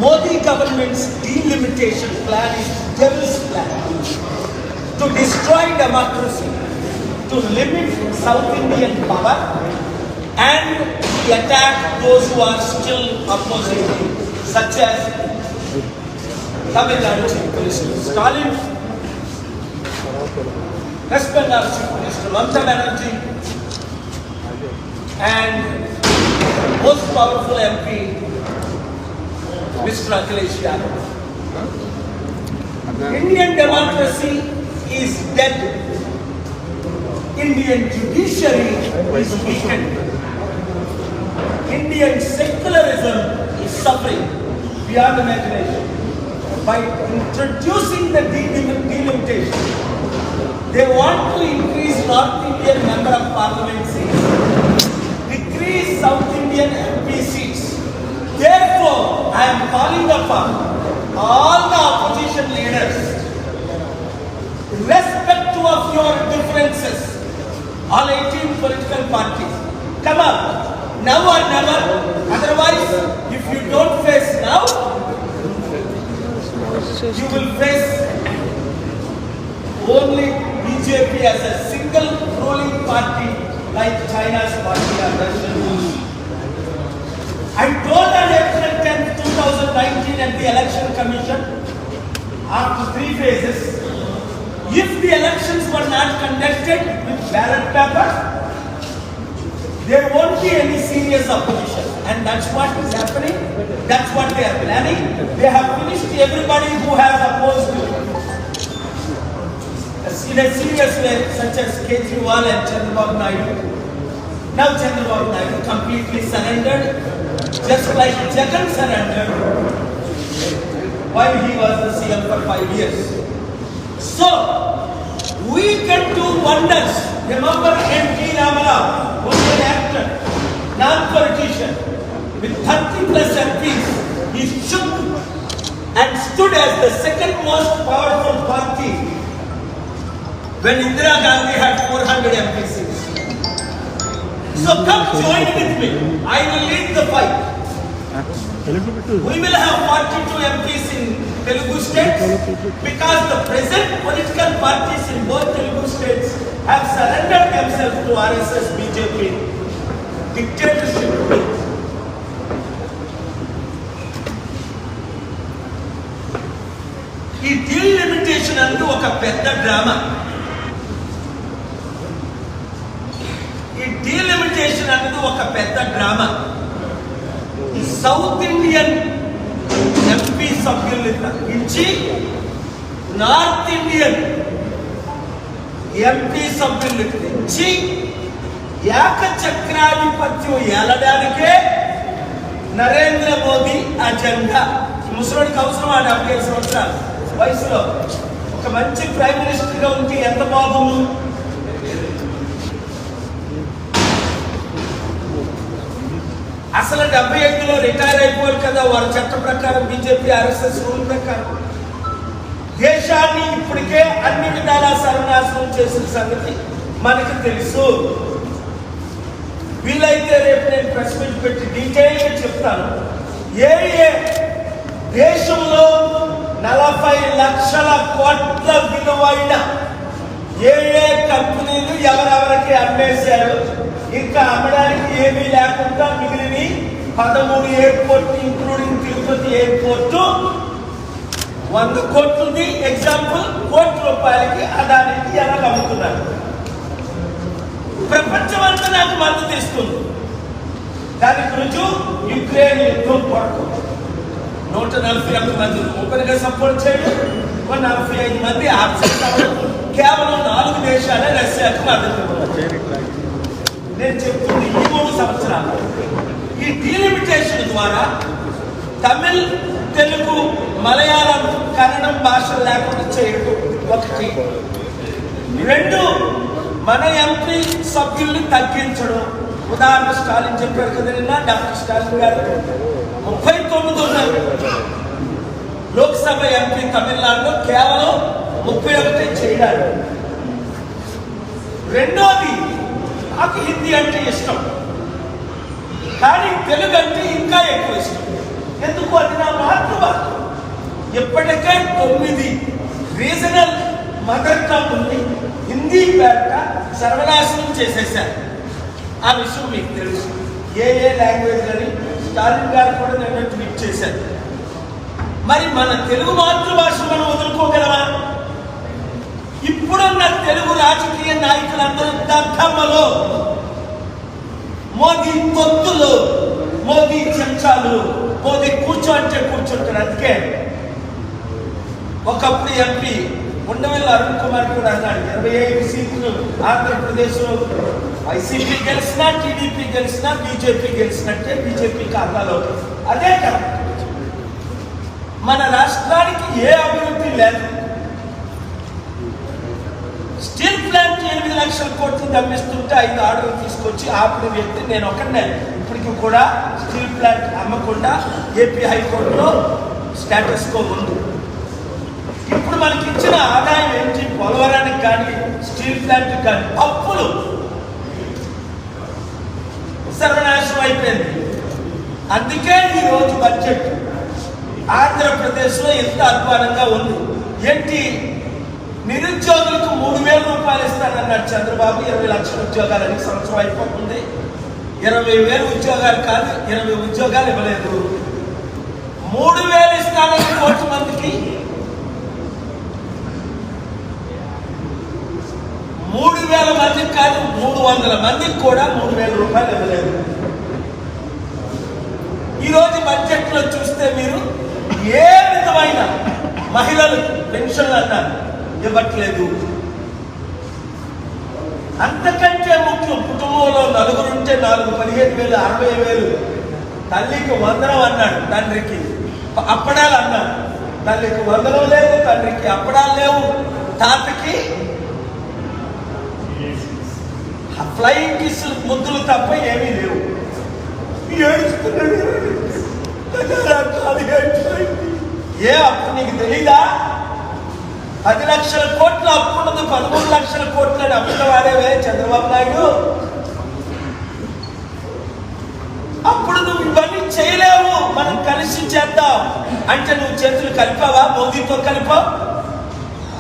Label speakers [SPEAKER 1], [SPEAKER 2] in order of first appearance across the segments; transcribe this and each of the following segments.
[SPEAKER 1] Modi government's delimitation plan is devil's plan to destroy democracy, to limit South Indian power and attack those who are still opposing him, such as Tamil Nadu Chief Minister Stalin, West Bengal Chief Minister Mamata Banerjee, and most powerful MP Mr. Akhilesh Yadav. Indian democracy is dead. Indian judiciary is weakened. Indian secularism is suffering beyond imagination. By introducing the delimitation, they want to increase North Indian member of parliament seats, decrease South Indian MP seats. Therefore, I am calling upon all the opposition leaders, irrespective of your differences, all 18 political parties, come up, now or never. Otherwise, if you don't face now, you will face only BJP as a single ruling party like China's party or Russian. I told on April 10th, 2019 at the Election Commission, after 3 phases, if the elections were not conducted with ballot paper, there won't be any serious opposition. And that's what is happening. That's what they are planning. They have finished everybody who has opposed in a serious way, such as Kejriwal and Chandrababu Naidu. Now Chandrababu Naidu completely surrendered, just like Jagan surrendered while he was the CM for 5 years. So, we can do wonders. Remember N.T. Ramarao was an actor, non-politician, with 30 plus MPs. He shook and stood as the second most powerful party when Indira Gandhi had 400 MP seats. So come join with me. I will lead the fight. We will have 42 MPs in Telugu states because the present political parties in both Telugu states have surrendered themselves to RSS BJP dictatorship. ఈ delimitation అనేది ఒక పెద్ద drama. Delimitation అనేది ఒక పెద్ద drama. South Indian MP సభ్యుల్ని తగ్గించి north Indian MP సభ్యుల్ని తెచ్చి ఏకచక్రాధిపత్యం ఏలడానికే నరేంద్ర మోదీ అజెండా. ముసలోడికి అవసరం ఆ 75 సంవత్సరాల వయసులో ఒక మంచి ప్రైమ్ మినిస్టర్ గా ఉంటే ఎంత బాగుంది. అసలు 75లో రిటైర్ అయిపోవాలి కదా వారి చట్ట ప్రకారం, బీజేపీ ఆర్ఎస్ఎస్ రూల్ ప్రకారం. దేశాన్ని ఇప్పటికే అన్ని విధాలా సర్వనాశనం చేసిన సంగతి మనకు తెలుసు. వీలైతే రేపు నేను ప్రెస్ మీట్ పెట్టి డీటెయిల్గా చెప్తాను. ఏ దేశంలో 40 లక్షల కోట్ల విలువైన ఏ కంపెనీలు ఎవరెవరికి అమ్మేశారు, ఇంకా అమ్మడానికి ఏమీ లేకుండా మిగిలిన 13 ఎయిర్పోర్ట్ ఇంక్లూడింగ్ తిరుపతి ఎయిర్పోర్టు 100 కోట్లది ఎగ్జాంపుల్, ₹1,00,00,000కి అదానికి ఎలా అమ్ముతున్నారు. ప్రపంచం అంతా నాకు మద్దతు ఇస్తుంది. దానికి రుజువు యుక్రెయిన్ యుద్ధం కొరకు 141 మంది ఓపెన్గా సపోర్ట్ చేయడం, 145 మంది ఆబ్సెంట్ అవ్వడం, కేవలం 4 దేశాలే రష్యాకు మద్దతు ఇవ్వడం. నేను చెప్తుంది ఈ 3 సంవత్సరాలు ఈ డీలిమిటేషన్ ద్వారా తమిళ్, తెలుగు, మలయాళం, కన్నడం భాషలు లేకుండా చేయడం ఒకటి. 2 మన ఎంపీ సభ్యుల్ని తగ్గించడం. ఉదాహరణ స్టాలిన్ చెప్పారు కదా నిన్న, డాక్టర్ స్టాలిన్ గారు 39 ఉన్నారు లోక్సభ ఎంపీ తమిళనాడులో, కేవలం 31 చేయడానికి. రెండోది, నాకు హిందీ అంటే ఇష్టం, కానీ తెలుగు అంటే ఇంకా ఎక్కువ ఇష్టం. ఎందుకు? అది నా మాతృభాష. ఇప్పటికే 9 రీజనల్ మదర్ టంగ్ని హిందీ పేట సర్వనాశనం చేసేశారు. ఆ విషయం మీకు తెలుసు. ఏ లాంగ్వేజ్ అని స్టాలిన్ గారు కూడా నేను ట్వీట్ చేశారు. మరి మన తెలుగు మాతృభాష మనం వదులుకోగలమా? ఇప్పుడున్న తెలుగు రాజకీయ నాయకులందరూ దద్దమ్మలో, మోదీ తొత్తులు, మోదీ చెంచాలు, మోదీ కూర్చోంటే కూర్చుంటారు. అందుకే ఒకప్పుడు ఎంపీ ఉండవల్లి అరుణ్ కుమార్ కూడా అన్నాడు, 25 సీట్లు ఆంధ్రప్రదేశ్లో వైసీపీ గెలిచినా, టీడీపీ గెలిచినా, బీజేపీ గెలిచినట్టే బీజేపీ ఖాతాలో. అదే కాదు, మన రాష్ట్రానికి ఏ అభివృద్ధి లేదు. స్టీల్ ప్లాంట్ 8 లక్షల కోట్లు దమ్మిస్తుంటే 5 ఆర్డర్లు తీసుకొచ్చి ఆపిన వ్యక్తి నేను ఒకనే. ఇప్పటికి కూడా స్టీల్ ప్లాంట్ అమ్మకుండా ఏపీ హైకోర్టులో స్టేటస్ కో ఉంది. ఇప్పుడు మనకి ఇచ్చిన ఆదాయం ఏంటి? పోలవరానికి కానీ స్టీల్ ప్లాంట్ కానీ అప్పులు సర్వనాశనం అయిపోయింది. అందుకే ఈరోజు బడ్జెట్ ఆంధ్రప్రదేశ్లో ఎంత అధ్వానంగా ఉంది. ఏంటి? నిరుద్యోగులకు 3,000 రూపాయలు ఇస్తానన్నాడు చంద్రబాబు. 20 లక్షల ఉద్యోగాలని సంవత్సరం అయిపోతుంది. 20,000 ఉద్యోగాలు కాదు, 20 ఉద్యోగాలు ఇవ్వలేదు. 3,000 ఇస్తానని 1 కోటి మందికి 3,000 మందికి కాదు, 300 మందికి కూడా 3,000 రూపాయలు ఇవ్వలేదు. ఈరోజు బడ్జెట్ లో చూస్తే మీరు ఏ విధమైన మహిళలకు పెన్షన్లు అన్నారు ఇవ్వట్లేదు. అంతకంటే ముఖ్యం, కుటుంబంలో 4 ఉంటే 4 15,000 60,000. తల్లికి వందనం అన్నాడు, తండ్రికి అప్పడాలు అన్నాడు. తల్లికి వందనం లేదు, తండ్రికి అప్పడాలు లేవు, తాతకి ఫ్లయింగ్ కిస్ ముద్దులు తప్ప ఏమీ లేవు. ఏ అప్పు నీకు తెలీదా? 10 లక్షల కోట్ల అప్పు ఉన్నది, 13 లక్షల కోట్లని అప్పుల వాడేవే చంద్రబాబు నాయుడు. అప్పుడు నువ్వు ఇవన్నీ చేయలేవు, మనం కలిసి చేద్దాం అంటే నువ్వు చేతులు కలిపావా? మోదీతో కలిపావు.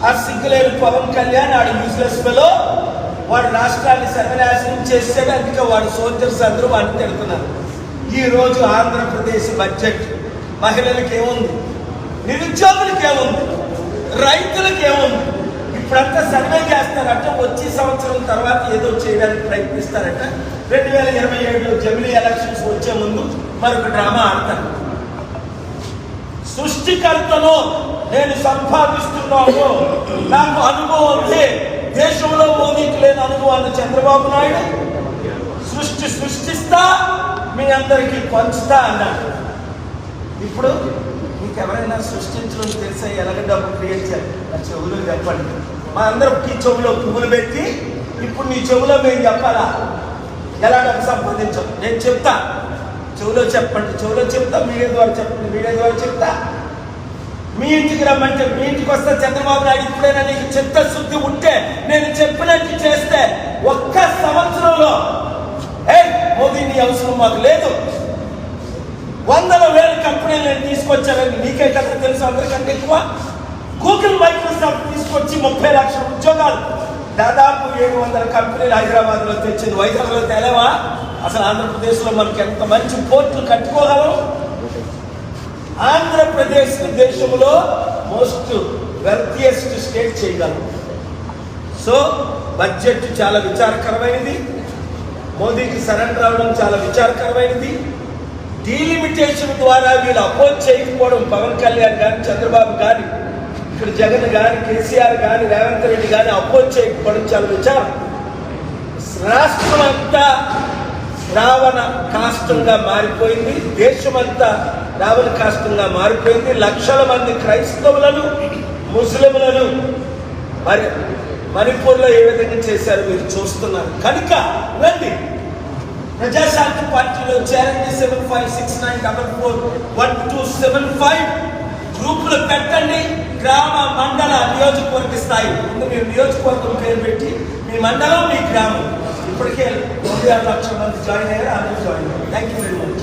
[SPEAKER 1] ఆ సిగ్గులేని పవన్ కళ్యాణ్ ఆడు యూజ్లెస్ ఫెలో, వాడు రాష్ట్రాన్ని సర్వనాశనం చేసాడు. అందుకే వాడు సోల్జర్స్ అందరూ వాడిని తిడుతున్నారు. ఈ రోజు ఆంధ్రప్రదేశ్ బడ్జెట్ మహిళలకు ఏముంది? నిరుద్యోగులకు ఏముంది? రైతులకు ఏముంది? ఇప్పుడంతా సర్వే చేస్తారంట, వచ్చే సంవత్సరం తర్వాత ఏదో చేయడానికి ప్రయత్నిస్తారంట. 2027లో జమిలీ ఎలక్షన్స్ వచ్చే ముందు మరొక డ్రామా ఆడతారు. సృష్టికర్తను నేను సంపాదిస్తున్నాను, నాకు అనుభవం ఉంది, దేశంలో మోదీకి లేని అనుభవాన్ని చంద్రబాబు నాయుడు సృష్టిస్తా మీ అందరికీ పంచుతా అన్నాడు. ఇప్పుడు మీకు ఎవరైనా సృష్టించడం తెలిసే ఎలాగ డబ్బు క్రియేట్ చేయాలి? నా చెవులు చెప్పండి. మా అందరికి చెవులో పువ్వులు పెట్టి ఇప్పుడు నీ చెవులో మేము చెప్పాలా ఎలా డబ్బు సంపాదించాం? నేను చెప్తా, చెవులో చెప్పండి, చెవులో చెప్తా, మీడియా ద్వారా చెప్పండి, మీడియా ద్వారా చెప్తా. మీ ఇంటికి రమ్మంటే మీ ఇంటికి వస్తే చంద్రబాబు నాయుడు ఇప్పుడైనా నీకు చిత్తశుద్ధి ఉంటే నేను చెప్పినట్టు చేస్తే 1 సంవత్సరంలో మోదీ నీ అవసరం మాకు లేదు, 100,000 కంపెనీలు నేను తీసుకొచ్చానని నీకే కదా తెలుసు, అందరికంటే ఎక్కువ. గూగుల్ మైక్రోసాఫ్ట్ తీసుకొచ్చి 30 లక్షల ఉద్యోగాలు, దాదాపు 700 కంపెనీలు హైదరాబాద్లో తెచ్చింది. వైజాగ్లో తేలేవా? అసలు ఆంధ్రప్రదేశ్లో మనకి ఎంత మంచి పోర్టులు కట్టుకోగలం. ఆంధ్రప్రదేశ్ దేశంలో మోస్ట్ వెల్తియెస్ట్ స్టేట్ చేయగలం. సో బడ్జెట్ చాలా విచారకరమైనది. మోదీకి సరెండర్ అవడం చాలా విచారకరమైనది. డీలిమిటేషన్ ద్వారా వీళ్ళు అపోజ్ చేయకపోవడం, పవన్ కళ్యాణ్ కానీ చంద్రబాబు కానీ ఇక్కడ జగన్ కానీ కేసీఆర్ కానీ రేవంత్ రెడ్డి కానీ అపోజ్ చేయకపోవడం చాలా విచారం. రాష్ట్రం అంతా రావణ కాష్టంగా మారిపోయింది, దేశమంతా రావణ కాష్టంగా మారిపోయింది. లక్షల మంది క్రైస్తవులను, ముస్లింలను మణిపూర్లో ఏ విధంగా చేశారు మీరు చూస్తున్నారు. కనుక రండి, ప్రజాశాంతి పార్టీలో చేరండి. 7569441275 గ్రూపులు పెట్టండి. గ్రామ, మండల, నియోజకవర్గ స్థాయి ముందు మీరు నియోజకవర్గం పేరు పెట్టి మీ మండలం, మీ గ్రామం. ఇప్పటికే 1.5 లక్షల మంది జాయిన్ అయ్యారు, అందరూ జాయిన్ అయ్యారు. Thank you very much.